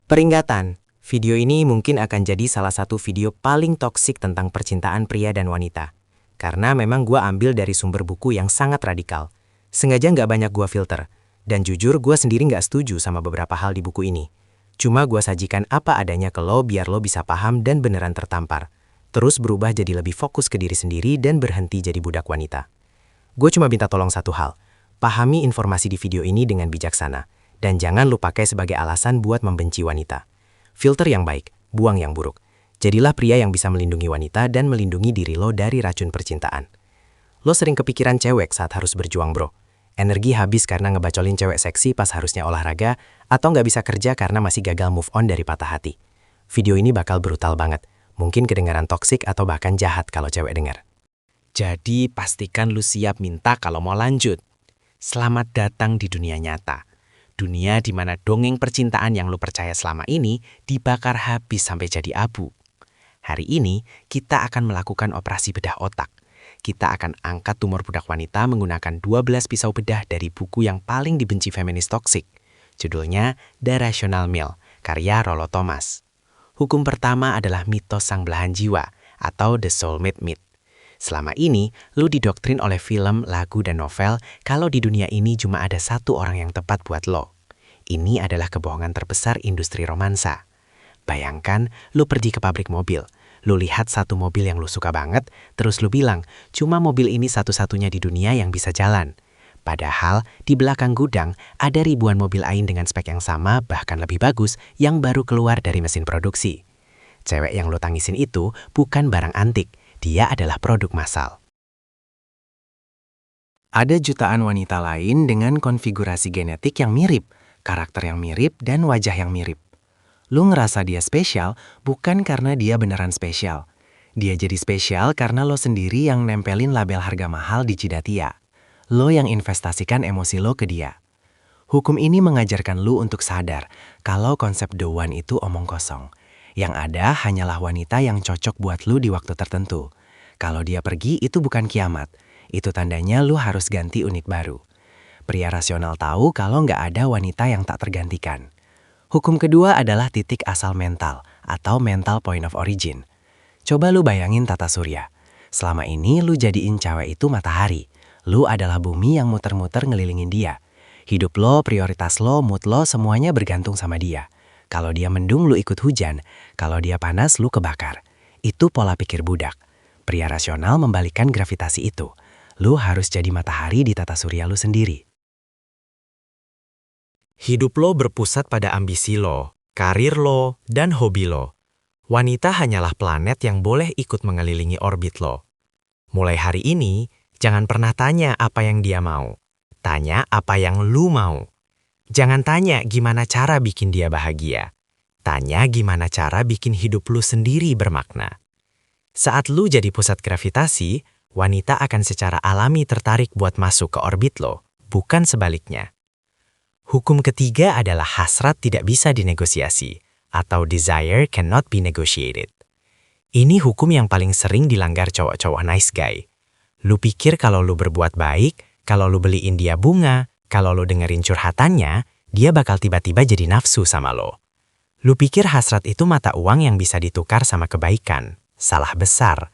Peringatan, video ini mungkin akan jadi salah satu video paling toksik tentang percintaan pria dan wanita. Karena memang gua ambil dari sumber buku yang sangat radikal. Sengaja nggak banyak gua filter. Dan jujur gua sendiri nggak setuju sama beberapa hal di buku ini. Cuma gua sajikan apa adanya ke lo biar lo bisa paham dan beneran tertampar. Terus berubah jadi lebih fokus ke diri sendiri dan berhenti jadi budak wanita. Gue cuma minta tolong satu hal. Pahami informasi di video ini dengan bijaksana. Dan jangan lu pakai sebagai alasan buat membenci wanita. Filter yang baik, buang yang buruk. Jadilah pria yang bisa melindungi wanita dan melindungi diri lo dari racun percintaan. Lo sering kepikiran cewek saat harus berjuang bro. Energi habis karena ngebacolin cewek seksi pas harusnya olahraga, atau nggak bisa kerja karena masih gagal move on dari patah hati. Video ini bakal brutal banget. Mungkin kedengaran toksik atau bahkan jahat kalau cewek dengar. Jadi pastikan lu siap minta kalau mau lanjut. Selamat datang di dunia nyata. Dunia di mana dongeng percintaan yang lu percaya selama ini dibakar habis sampai jadi abu. Hari ini, kita akan melakukan operasi bedah otak. Kita akan angkat tumor budak wanita menggunakan 12 pisau bedah dari buku yang paling dibenci feminis toksik. Judulnya The Rational Male, karya Rollo Thomas. Hukum pertama adalah mitos sang belahan jiwa, atau The Soulmate Myth. Selama ini, lu didoktrin oleh film, lagu, dan novel kalau di dunia ini cuma ada satu orang yang tepat buat lo. Ini adalah kebohongan terbesar industri romansa. Bayangkan, lu pergi ke pabrik mobil. Lu lihat satu mobil yang lu suka banget, terus lu bilang, cuma mobil ini satu-satunya di dunia yang bisa jalan. Padahal, di belakang gudang ada ribuan mobil lain dengan spek yang sama, bahkan lebih bagus, yang baru keluar dari mesin produksi. Cewek yang lu tangisin itu bukan barang antik. Dia adalah produk massal. Ada jutaan wanita lain dengan konfigurasi genetik yang mirip, karakter yang mirip, dan wajah yang mirip. Lu ngerasa dia spesial bukan karena dia beneran spesial. Dia jadi spesial karena lo sendiri yang nempelin label harga mahal di jidatia. Lo yang investasikan emosi lo ke dia. Hukum ini mengajarkan lu untuk sadar kalau konsep the one itu omong kosong. Yang ada hanyalah wanita yang cocok buat lu di waktu tertentu. Kalau dia pergi itu bukan kiamat. Itu tandanya lu harus ganti unit baru. Pria rasional tahu kalau nggak ada wanita yang tak tergantikan. Hukum kedua adalah titik asal mental atau mental point of origin. Coba lu bayangin tata surya. Selama ini lu jadiin cewek itu matahari. Lu adalah bumi yang muter-muter ngelilingin dia. Hidup lo, prioritas lo, mood lo semuanya bergantung sama dia. Kalau dia mendung, lu ikut hujan. Kalau dia panas, lu kebakar. Itu pola pikir budak. Pria rasional membalikkan gravitasi itu. Lu harus jadi matahari di tata surya lu sendiri. Hidup lo berpusat pada ambisi lo, karir lo, dan hobi lo. Wanita hanyalah planet yang boleh ikut mengelilingi orbit lo. Mulai hari ini, jangan pernah tanya apa yang dia mau. Tanya apa yang lu mau. Jangan tanya gimana cara bikin dia bahagia. Tanya gimana cara bikin hidup lu sendiri bermakna. Saat lu jadi pusat gravitasi, wanita akan secara alami tertarik buat masuk ke orbit lo, bukan sebaliknya. Hukum ketiga adalah hasrat tidak bisa dinegosiasi, atau desire cannot be negotiated. Ini hukum yang paling sering dilanggar cowok-cowok nice guy. Lu pikir kalau lu berbuat baik, kalau lu beliin dia bunga, kalau lo dengerin curhatannya, dia bakal tiba-tiba jadi nafsu sama lo. Lu pikir hasrat itu mata uang yang bisa ditukar sama kebaikan. Salah besar.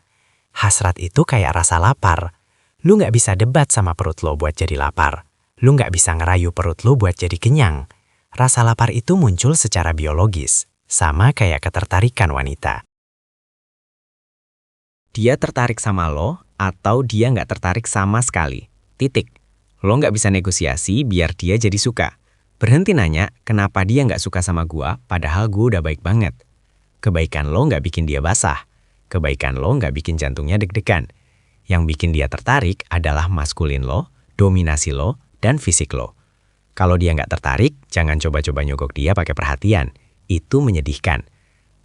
Hasrat itu kayak rasa lapar. Lu nggak bisa debat sama perut lo buat jadi lapar. Lu nggak bisa ngerayu perut lo buat jadi kenyang. Rasa lapar itu muncul secara biologis, sama kayak ketertarikan wanita. Dia tertarik sama lo, atau dia nggak tertarik sama sekali. Titik. Lo nggak bisa negosiasi biar dia jadi suka. Berhenti nanya kenapa dia nggak suka sama gua padahal gua udah baik banget. Kebaikan lo nggak bikin dia basah. Kebaikan lo nggak bikin jantungnya deg-degan. Yang bikin dia tertarik adalah maskulin lo, dominasi lo, dan fisik lo. Kalau dia nggak tertarik, jangan coba-coba nyogok dia pakai perhatian. Itu menyedihkan.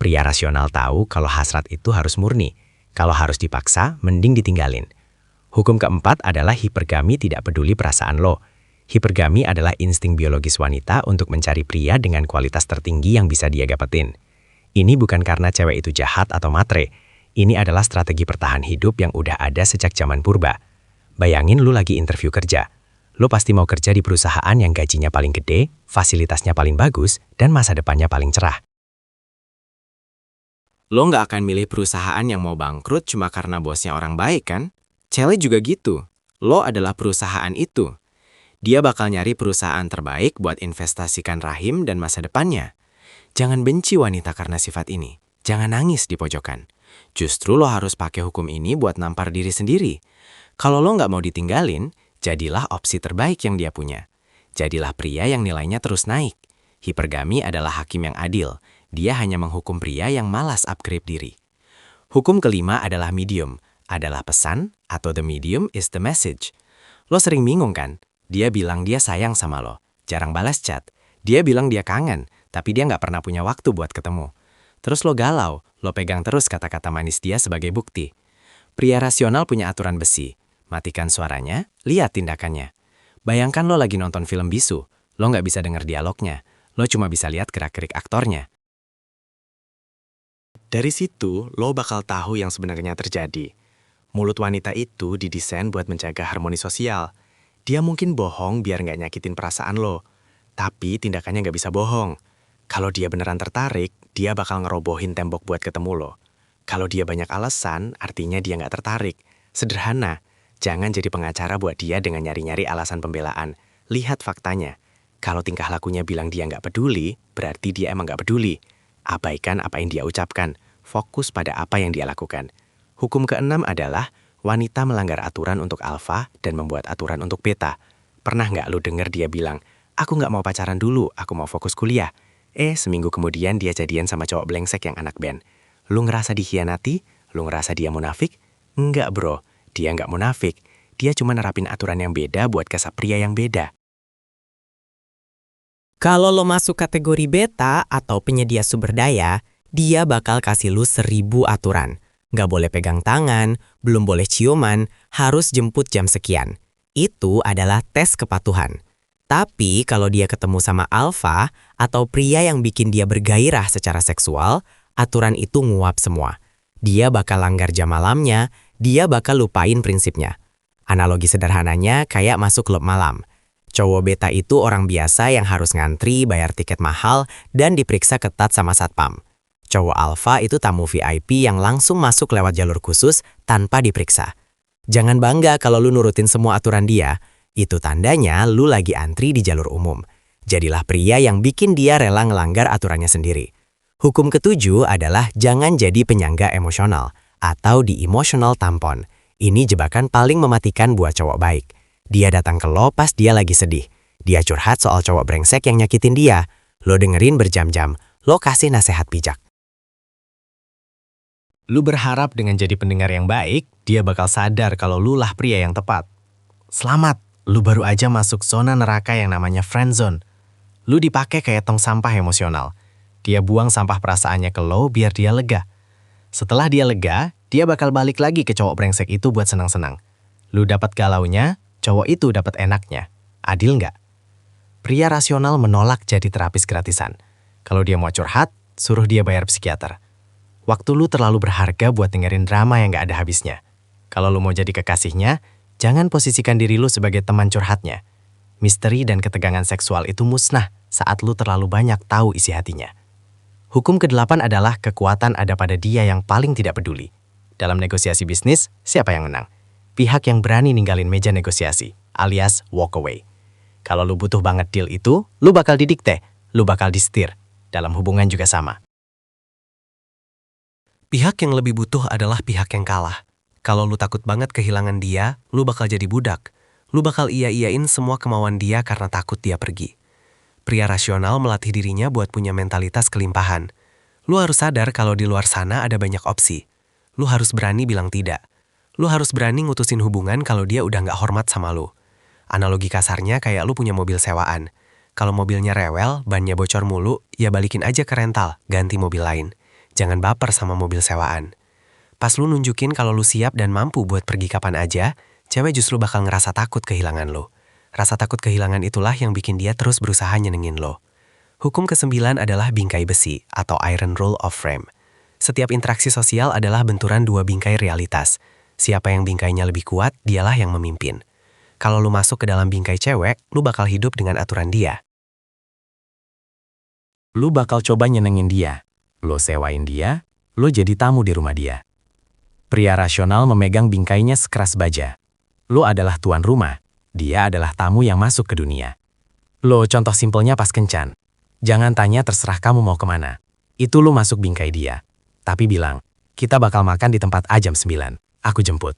Pria rasional tahu kalau hasrat itu harus murni. Kalau harus dipaksa, mending ditinggalin. Hukum keempat adalah hipergami tidak peduli perasaan lo. Hipergami adalah insting biologis wanita untuk mencari pria dengan kualitas tertinggi yang bisa dia dapetin. Ini bukan karena cewek itu jahat atau matre. Ini adalah strategi pertahan hidup yang udah ada sejak zaman purba. Bayangin lu lagi interview kerja. Lo pasti mau kerja di perusahaan yang gajinya paling gede, fasilitasnya paling bagus, dan masa depannya paling cerah. Lo nggak akan milih perusahaan yang mau bangkrut cuma karena bosnya orang baik kan? Cewek juga gitu. Lo adalah perusahaan itu. Dia bakal nyari perusahaan terbaik buat investasikan rahim dan masa depannya. Jangan benci wanita karena sifat ini. Jangan nangis di pojokan. Justru lo harus pakai hukum ini buat nampar diri sendiri. Kalau lo nggak mau ditinggalin, jadilah opsi terbaik yang dia punya. Jadilah pria yang nilainya terus naik. Hipergami adalah hakim yang adil. Dia hanya menghukum pria yang malas upgrade diri. Hukum kelima adalah medium. Adalah pesan atau the medium is the message. Lo sering bingung kan? Dia bilang dia sayang sama lo. Jarang balas chat. Dia bilang dia kangen, tapi dia nggak pernah punya waktu buat ketemu. Terus lo galau, lo pegang terus kata-kata manis dia sebagai bukti. Pria rasional punya aturan besi. Matikan suaranya, lihat tindakannya. Bayangkan lo lagi nonton film bisu, lo nggak bisa dengar dialognya, lo cuma bisa lihat gerak-gerik aktornya. Dari situ, lo bakal tahu yang sebenarnya terjadi. Mulut wanita itu didesain buat menjaga harmoni sosial. Dia mungkin bohong biar nggak nyakitin perasaan lo, tapi tindakannya nggak bisa bohong. Kalau dia beneran tertarik, dia bakal ngerobohin tembok buat ketemu lo. Kalau dia banyak alasan, artinya dia nggak tertarik. Sederhana. Jangan jadi pengacara buat dia dengan nyari-nyari alasan pembelaan. Lihat faktanya. Kalau tingkah lakunya bilang dia nggak peduli, berarti dia emang nggak peduli. Abaikan apa yang dia ucapkan. Fokus pada apa yang dia lakukan. Hukum keenam adalah wanita melanggar aturan untuk alfa dan membuat aturan untuk beta. Pernah nggak lu denger dia bilang, aku nggak mau pacaran dulu, aku mau fokus kuliah. Seminggu kemudian dia jadian sama cowok blengsek yang anak band. Lu ngerasa dikhianati? Lu ngerasa dia munafik? Enggak bro. Dia nggak munafik, dia cuma nerapin aturan yang beda buat kasar pria yang beda. Kalau lo masuk kategori beta atau penyedia sumber daya, dia bakal kasih lu 1000 aturan. Nggak boleh pegang tangan, belum boleh ciuman, harus jemput jam sekian. Itu adalah tes kepatuhan. Tapi kalau dia ketemu sama alfa atau pria yang bikin dia bergairah secara seksual, aturan itu nguap semua. Dia bakal langgar jam malamnya, dia bakal lupain prinsipnya. Analogi sederhananya kayak masuk klub malam. Cowok beta itu orang biasa yang harus ngantri, bayar tiket mahal, dan diperiksa ketat sama satpam. Cowok alfa itu tamu VIP yang langsung masuk lewat jalur khusus tanpa diperiksa. Jangan bangga kalau lu nurutin semua aturan dia. Itu tandanya lu lagi antri di jalur umum. Jadilah pria yang bikin dia rela ngelanggar aturannya sendiri. Hukum ketujuh adalah jangan jadi penyangga emosional atau di emotional tampon. Ini jebakan paling mematikan buat cowok baik. Dia datang ke lo pas dia lagi sedih. Dia curhat soal cowok brengsek yang nyakitin dia. Lo dengerin berjam-jam. Lo kasih nasihat bijak. Lu berharap dengan jadi pendengar yang baik, dia bakal sadar kalau lu lah pria yang tepat. Selamat, lu baru aja masuk zona neraka yang namanya friend zone. Lu dipakai kayak tong sampah emosional. Dia buang sampah perasaannya ke lo biar dia lega. Setelah dia lega, dia bakal balik lagi ke cowok brengsek itu buat senang-senang. Lu dapat galaunya, cowok itu dapat enaknya. Adil nggak? Pria rasional menolak jadi terapis gratisan. Kalau dia mau curhat, suruh dia bayar psikiater. Waktu lu terlalu berharga buat dengerin drama yang nggak ada habisnya. Kalau lu mau jadi kekasihnya, jangan posisikan diri lu sebagai teman curhatnya. Misteri dan ketegangan seksual itu musnah saat lu terlalu banyak tahu isi hatinya. Hukum ke-8 adalah kekuatan ada pada dia yang paling tidak peduli. Dalam negosiasi bisnis, siapa yang menang? Pihak yang berani ninggalin meja negosiasi, alias walk away. Kalau lu butuh banget deal itu, lu bakal didikte, lu bakal disetir. Dalam hubungan juga sama. Pihak yang lebih butuh adalah pihak yang kalah. Kalau lu takut banget kehilangan dia, lu bakal jadi budak. Lu bakal iya-iyain semua kemauan dia karena takut dia pergi. Pria rasional melatih dirinya buat punya mentalitas kelimpahan. Lu harus sadar kalau di luar sana ada banyak opsi. Lu harus berani bilang tidak. Lu harus berani ngutusin hubungan kalau dia udah nggak hormat sama lu. Analogi kasarnya kayak lu punya mobil sewaan. Kalau mobilnya rewel, bannya bocor mulu, ya balikin aja ke rental, ganti mobil lain. Jangan baper sama mobil sewaan. Pas lu nunjukin kalau lu siap dan mampu buat pergi kapan aja, cewek justru bakal ngerasa takut kehilangan lu. Rasa takut kehilangan itulah yang bikin dia terus berusaha nyenengin lo. Hukum ke-9 adalah bingkai besi atau Iron Rule of Frame. Setiap interaksi sosial adalah benturan dua bingkai realitas. Siapa yang bingkainya lebih kuat, dialah yang memimpin. Kalau lu masuk ke dalam bingkai cewek, lu bakal hidup dengan aturan dia. Lu bakal coba nyenengin dia. Lu sewain dia, lu jadi tamu di rumah dia. Pria rasional memegang bingkainya sekeras baja. Lu adalah tuan rumah, dia adalah tamu yang masuk ke dunia. Lo contoh simpelnya pas kencan. Jangan tanya terserah kamu mau kemana. Itu lu masuk bingkai dia. Tapi bilang, kita bakal makan di tempat A jam 9. Aku jemput.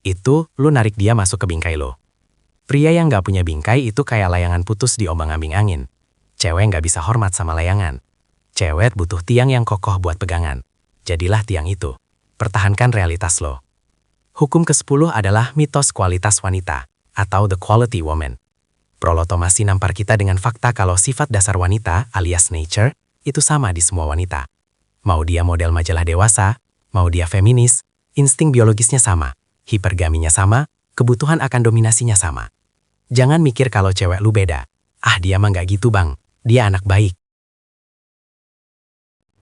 Itu lu narik dia masuk ke bingkai lo. Pria yang gak punya bingkai itu kayak layangan putus di ombang-ambing angin. Cewek gak bisa hormat sama layangan. Cewek butuh tiang yang kokoh buat pegangan. Jadilah tiang itu. Pertahankan realitas lo. Hukum ke-10 adalah mitos kualitas wanita, atau the quality woman. Prolotomasi nampar kita dengan fakta kalau sifat dasar wanita, alias nature, itu sama di semua wanita. Mau dia model majalah dewasa, mau dia feminis, insting biologisnya sama, hipergaminya sama, kebutuhan akan dominasinya sama. Jangan mikir kalau cewek lu beda. Ah, dia mah nggak gitu bang, dia anak baik.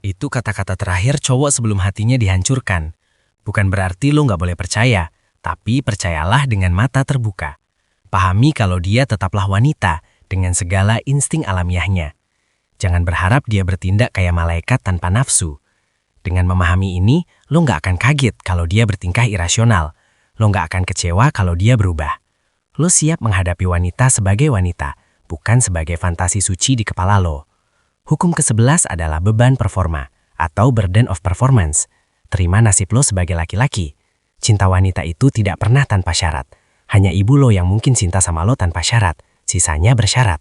Itu kata-kata terakhir cowok sebelum hatinya dihancurkan. Bukan berarti lo nggak boleh percaya, tapi percayalah dengan mata terbuka. Pahami kalau dia tetaplah wanita dengan segala insting alamiahnya. Jangan berharap dia bertindak kayak malaikat tanpa nafsu. Dengan memahami ini, lo nggak akan kaget kalau dia bertingkah irasional. Lo nggak akan kecewa kalau dia berubah. Lo siap menghadapi wanita sebagai wanita, bukan sebagai fantasi suci di kepala lo. Hukum ke-11 adalah beban performa, atau burden of performance. Terima nasib lo sebagai laki-laki. Cinta wanita itu tidak pernah tanpa syarat. Hanya ibu lo yang mungkin cinta sama lo tanpa syarat, sisanya bersyarat.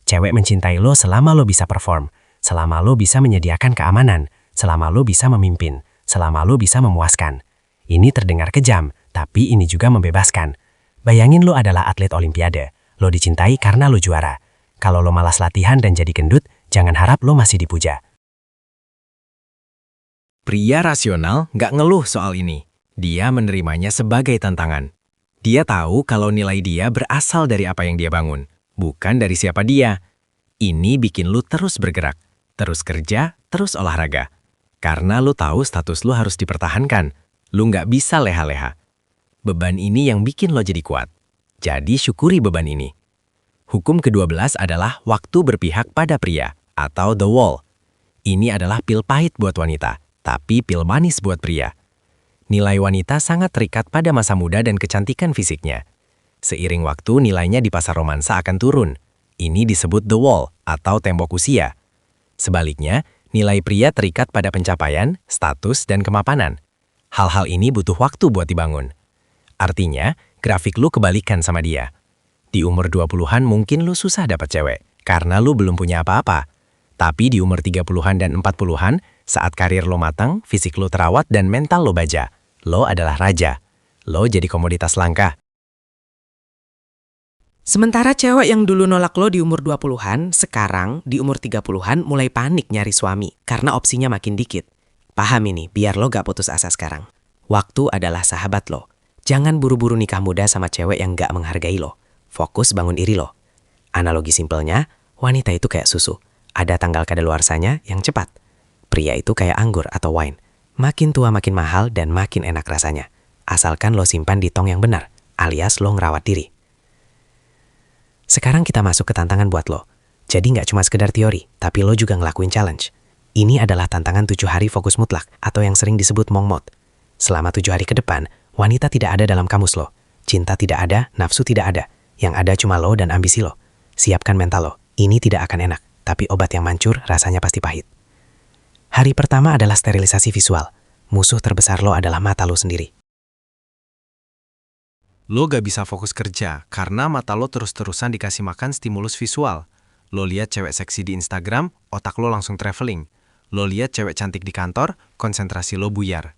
Cewek mencintai lo selama lo bisa perform, selama lo bisa menyediakan keamanan, selama lo bisa memimpin, selama lo bisa memuaskan. Ini terdengar kejam, tapi ini juga membebaskan. Bayangin lo adalah atlet olimpiade, lo dicintai karena lo juara. Kalau lo malas latihan dan jadi gendut, jangan harap lo masih dipuja. Pria rasional nggak ngeluh soal ini. Dia menerimanya sebagai tantangan. Dia tahu kalau nilai dia berasal dari apa yang dia bangun, bukan dari siapa dia. Ini bikin lu terus bergerak, terus kerja, terus olahraga. Karena lu tahu status lu harus dipertahankan. Lu nggak bisa leha-leha. Beban ini yang bikin lo jadi kuat. Jadi syukuri beban ini. Hukum ke-12 adalah waktu berpihak pada pria, atau the wall. Ini adalah pil pahit buat wanita, tapi pil manis buat pria. Nilai wanita sangat terikat pada masa muda dan kecantikan fisiknya. Seiring waktu, nilainya di pasar romansa akan turun. Ini disebut the wall, atau tembok usia. Sebaliknya, nilai pria terikat pada pencapaian, status, dan kemapanan. Hal-hal ini butuh waktu buat dibangun. Artinya, grafik lu kebalikan sama dia. Di umur 20-an mungkin lu susah dapat cewek, karena lu belum punya apa-apa. Tapi di umur 30-an dan 40-an, saat karir lo matang, fisik lo terawat, dan mental lo baja, lo adalah raja. Lo jadi komoditas langka. Sementara cewek yang dulu nolak lo di umur 20-an, sekarang di umur 30-an mulai panik nyari suami, karena opsinya makin dikit. Paham ini, biar lo gak putus asa sekarang. Waktu adalah sahabat lo. Jangan buru-buru nikah muda sama cewek yang gak menghargai lo. Fokus bangun iri lo. Analogi simpelnya, wanita itu kayak susu. Ada tanggal kadaluarsanya yang cepat. Pria itu kayak anggur atau wine. Makin tua makin mahal dan makin enak rasanya. Asalkan lo simpan di tong yang benar, alias lo ngerawat diri. Sekarang kita masuk ke tantangan buat lo. Jadi nggak cuma sekedar teori, tapi lo juga ngelakuin challenge. Ini adalah tantangan 7 hari fokus mutlak atau yang sering disebut mongmot. Selama 7 hari ke depan, wanita tidak ada dalam kamus lo. Cinta tidak ada, nafsu tidak ada. Yang ada cuma lo dan ambisi lo. Siapkan mental lo. Ini tidak akan enak, tapi obat yang mancur rasanya pasti pahit. Hari pertama adalah sterilisasi visual. Musuh terbesar lo adalah mata lo sendiri. Lo gak bisa fokus kerja karena mata lo terus-terusan dikasih makan stimulus visual. Lo lihat cewek seksi di Instagram, otak lo langsung traveling. Lo lihat cewek cantik di kantor, konsentrasi lo buyar.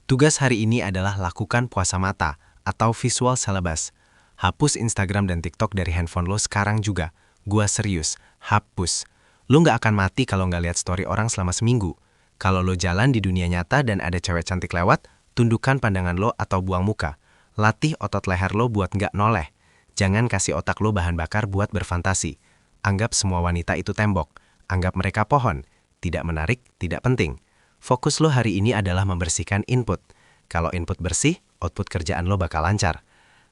Tugas hari ini adalah lakukan puasa mata atau visual syllabus. Hapus Instagram dan TikTok dari handphone lo sekarang juga. Gua serius, hapus. Lo gak akan mati kalau gak lihat story orang selama seminggu. Kalau lo jalan di dunia nyata dan ada cewek cantik lewat, tundukkan pandangan lo atau buang muka. Latih otot leher lo buat nggak noleh. Jangan kasih otak lo bahan bakar buat berfantasi. Anggap semua wanita itu tembok. Anggap mereka pohon. Tidak menarik, tidak penting. Fokus lo hari ini adalah membersihkan input. Kalau input bersih, output kerjaan lo bakal lancar.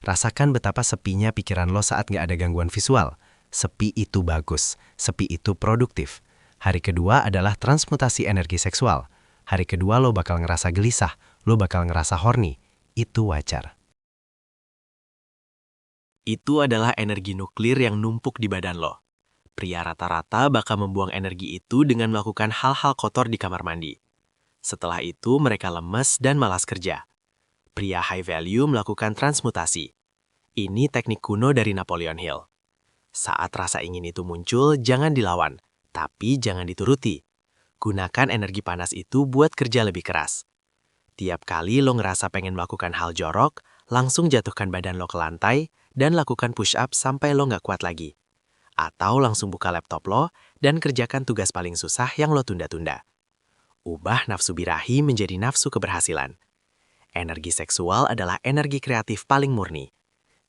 Rasakan betapa sepinya pikiran lo saat nggak ada gangguan visual. Sepi itu bagus, sepi itu produktif. Hari kedua adalah transmutasi energi seksual. Hari kedua lo bakal ngerasa gelisah, lo bakal ngerasa horny. Itu wajar. Itu adalah energi nuklir yang numpuk di badan lo. Pria rata-rata bakal membuang energi itu dengan melakukan hal-hal kotor di kamar mandi. Setelah itu mereka lemes dan malas kerja. Pria high value melakukan transmutasi. Ini teknik kuno dari Napoleon Hill. Saat rasa ingin itu muncul, jangan dilawan, tapi jangan dituruti. Gunakan energi panas itu buat kerja lebih keras. Tiap kali lo ngerasa pengen melakukan hal jorok, langsung jatuhkan badan lo ke lantai dan lakukan push-up sampai lo nggak kuat lagi. Atau langsung buka laptop lo dan kerjakan tugas paling susah yang lo tunda-tunda. Ubah nafsu birahi menjadi nafsu keberhasilan. Energi seksual adalah energi kreatif paling murni.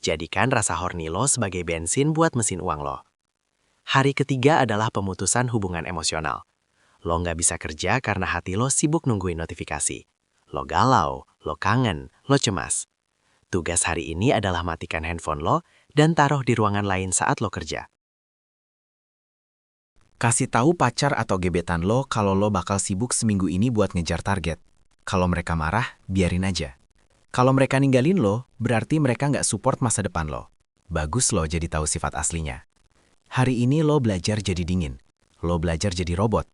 Jadikan rasa horny lo sebagai bensin buat mesin uang lo. Hari ketiga adalah pemutusan hubungan emosional. Lo nggak bisa kerja karena hati lo sibuk nungguin notifikasi. Lo galau, lo kangen, lo cemas. Tugas hari ini adalah matikan handphone lo dan taruh di ruangan lain saat lo kerja. Kasih tahu pacar atau gebetan lo kalau lo bakal sibuk seminggu ini buat ngejar target. Kalau mereka marah, biarin aja. Kalau mereka ninggalin lo, berarti mereka nggak support masa depan lo. Bagus lo jadi tahu sifat aslinya. Hari ini lo belajar jadi dingin. Lo belajar jadi robot.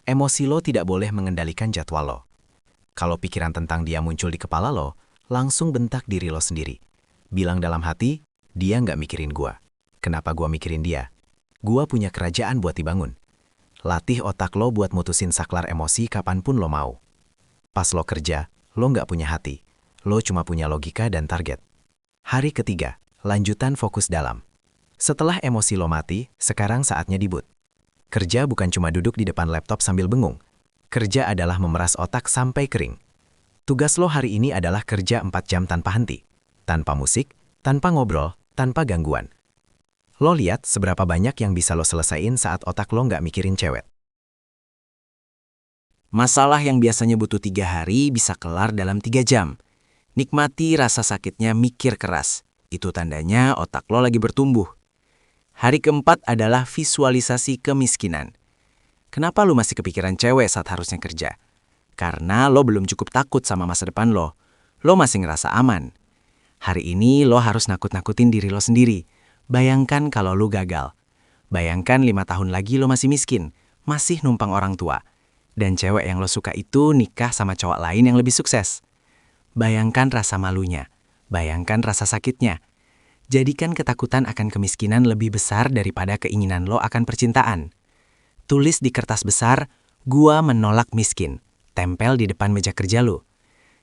Emosi lo tidak boleh mengendalikan jadwal lo. Kalau pikiran tentang dia muncul di kepala lo, langsung bentak diri lo sendiri. Bilang dalam hati, dia nggak mikirin gua. Kenapa gua mikirin dia? Gua punya kerajaan buat dibangun. Latih otak lo buat mutusin saklar emosi kapanpun lo mau. Pas lo kerja, lo nggak punya hati. Lo cuma punya logika dan target. Hari ketiga, lanjutan fokus dalam. Setelah emosi lo mati, sekarang saatnya dibut. Kerja bukan cuma duduk di depan laptop sambil bengung. Kerja adalah memeras otak sampai kering. Tugas lo hari ini adalah kerja 4 jam tanpa henti. Tanpa musik, tanpa ngobrol, tanpa gangguan. Lo lihat seberapa banyak yang bisa lo selesain saat otak lo nggak mikirin cewek. Masalah yang biasanya butuh 3 hari bisa kelar dalam 3 jam. Nikmati rasa sakitnya mikir keras. Itu tandanya otak lo lagi bertumbuh. Hari keempat adalah visualisasi kemiskinan. Kenapa lo masih kepikiran cewek saat harusnya kerja? Karena lo belum cukup takut sama masa depan lo. Lo masih ngerasa aman. Hari ini lo harus nakut-nakutin diri lo sendiri. Bayangkan kalau lo gagal. Bayangkan 5 tahun lagi lo masih miskin, masih numpang orang tua. Dan cewek yang lo suka itu nikah sama cowok lain yang lebih sukses. Bayangkan rasa malunya. Bayangkan rasa sakitnya. Jadikan ketakutan akan kemiskinan lebih besar daripada keinginan lo akan percintaan. Tulis di kertas besar, gua menolak miskin. Tempel di depan meja kerja lo.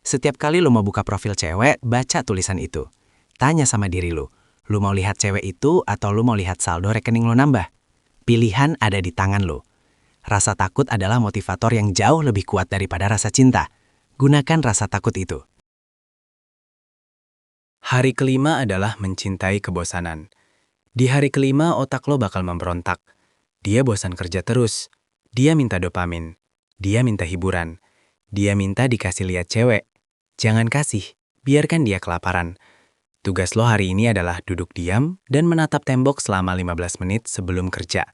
Setiap kali lo mau buka profil cewek, baca tulisan itu. Tanya sama diri lo mau lihat cewek itu atau lo mau lihat saldo rekening lo nambah? Pilihan ada di tangan lo. Rasa takut adalah motivator yang jauh lebih kuat daripada rasa cinta. Gunakan rasa takut itu. Hari kelima adalah mencintai kebosanan. Di hari kelima otak lo bakal memberontak. Dia bosan kerja terus. Dia minta dopamin. Dia minta hiburan. Dia minta dikasih lihat cewek. Jangan kasih, biarkan dia kelaparan. Tugas lo hari ini adalah duduk diam dan menatap tembok selama 15 menit sebelum kerja.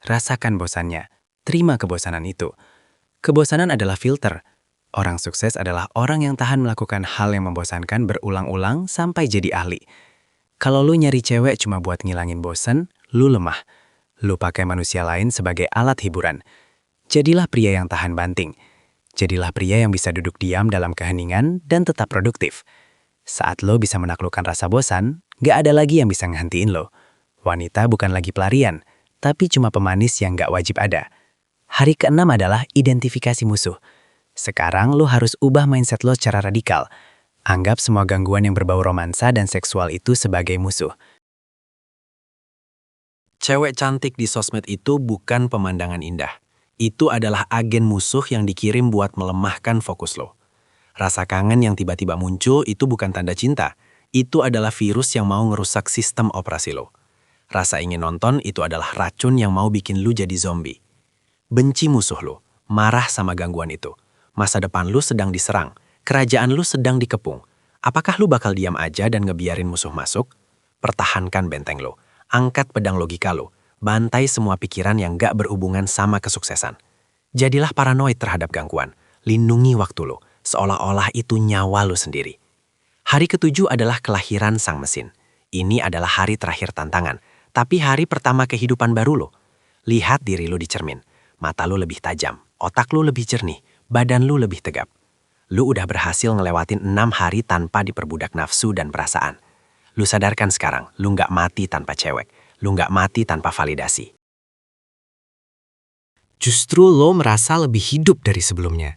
Rasakan bosannya. Terima kebosanan itu. Kebosanan adalah filter. Orang sukses adalah orang yang tahan melakukan hal yang membosankan berulang-ulang sampai jadi ahli. Kalau lu nyari cewek cuma buat ngilangin bosan, lu lemah. Lu pakai manusia lain sebagai alat hiburan. Jadilah pria yang tahan banting. Jadilah pria yang bisa duduk diam dalam keheningan dan tetap produktif. Saat lo bisa menaklukkan rasa bosan, gak ada lagi yang bisa ngehentiin lo. Wanita bukan lagi pelarian, tapi cuma pemanis yang gak wajib ada. Hari keenam adalah identifikasi musuh. Sekarang lo harus ubah mindset lo secara radikal. Anggap semua gangguan yang berbau romansa dan seksual itu sebagai musuh. Cewek cantik di sosmed itu bukan pemandangan indah. Itu adalah agen musuh yang dikirim buat melemahkan fokus lo. Rasa kangen yang tiba-tiba muncul itu bukan tanda cinta. Itu adalah virus yang mau ngerusak sistem operasi lo. Rasa ingin nonton itu adalah racun yang mau bikin lo jadi zombie. Benci musuh lo, marah sama gangguan itu. Masa depan lu sedang diserang, kerajaan lu sedang dikepung. Apakah lu bakal diam aja dan ngebiarin musuh masuk? Pertahankan benteng lo. Angkat pedang logika lo. Bantai semua pikiran yang gak berhubungan sama kesuksesan. Jadilah paranoid terhadap gangguan. Lindungi waktu lo, seolah-olah itu nyawa lo sendiri. Hari ketujuh adalah kelahiran sang mesin. Ini adalah hari terakhir tantangan, tapi hari pertama kehidupan baru lo. Lihat diri lo di cermin. Mata lo lebih tajam, otak lo lebih jernih, badan lo lebih tegap. Lu udah berhasil ngelewatin 6 hari tanpa diperbudak nafsu dan perasaan. Lu sadarkan sekarang, lu nggak mati tanpa cewek. Lu nggak mati tanpa validasi. Justru lo merasa lebih hidup dari sebelumnya.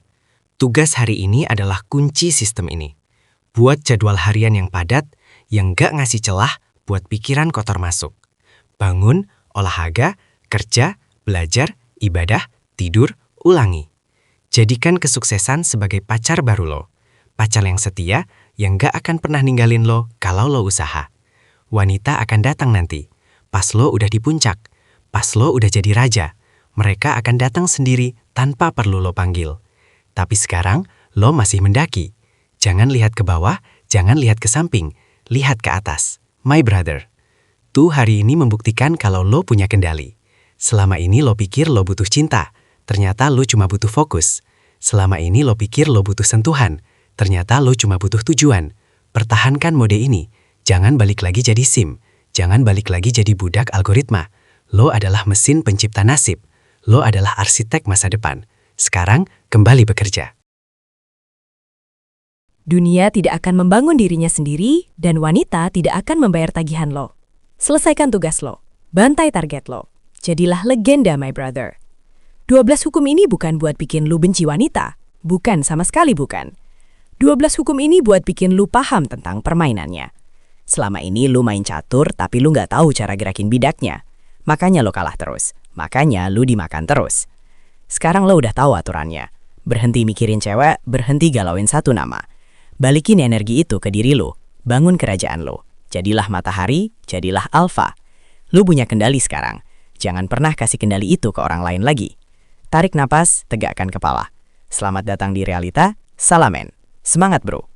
Tugas hari ini adalah kunci sistem ini. Buat jadwal harian yang padat, yang nggak ngasih celah buat pikiran kotor masuk. Bangun, olahraga, kerja, belajar, ibadah, tidur, ulangi. Jadikan kesuksesan sebagai pacar baru lo. Pacar yang setia, yang gak akan pernah ninggalin lo kalau lo usaha. Wanita akan datang nanti. Pas lo udah di puncak. Pas lo udah jadi raja. Mereka akan datang sendiri tanpa perlu lo panggil. Tapi sekarang, lo masih mendaki. Jangan lihat ke bawah, jangan lihat ke samping. Lihat ke atas. My brother. Tuh hari ini membuktikan kalau lo punya kendali. Selama ini lo pikir lo butuh cinta. Ternyata lo cuma butuh fokus. Selama ini lo pikir lo butuh sentuhan. Ternyata lo cuma butuh tujuan. Pertahankan mode ini. Jangan balik lagi jadi SIM. Jangan balik lagi jadi budak algoritma. Lo adalah mesin pencipta nasib. Lo adalah arsitek masa depan. Sekarang kembali bekerja. Dunia tidak akan membangun dirinya sendiri dan wanita tidak akan membayar tagihan lo. Selesaikan tugas lo. Bantai target lo. Jadilah legenda, my brother. 12 hukum ini bukan buat bikin lu benci wanita. Bukan, sama sekali bukan. 12 hukum ini buat bikin lu paham tentang permainannya. Selama ini lu main catur tapi lu nggak tahu cara gerakin bidaknya. Makanya lu kalah terus. Makanya lu dimakan terus. Sekarang lo udah tahu aturannya. Berhenti mikirin cewek, berhenti galauin satu nama. Balikin energi itu ke diri lu. Bangun kerajaan lu. Jadilah matahari, jadilah alfa. Lu punya kendali sekarang. Jangan pernah kasih kendali itu ke orang lain lagi. Tarik napas, tegakkan kepala. Selamat datang di realita. Salamen. Semangat bro.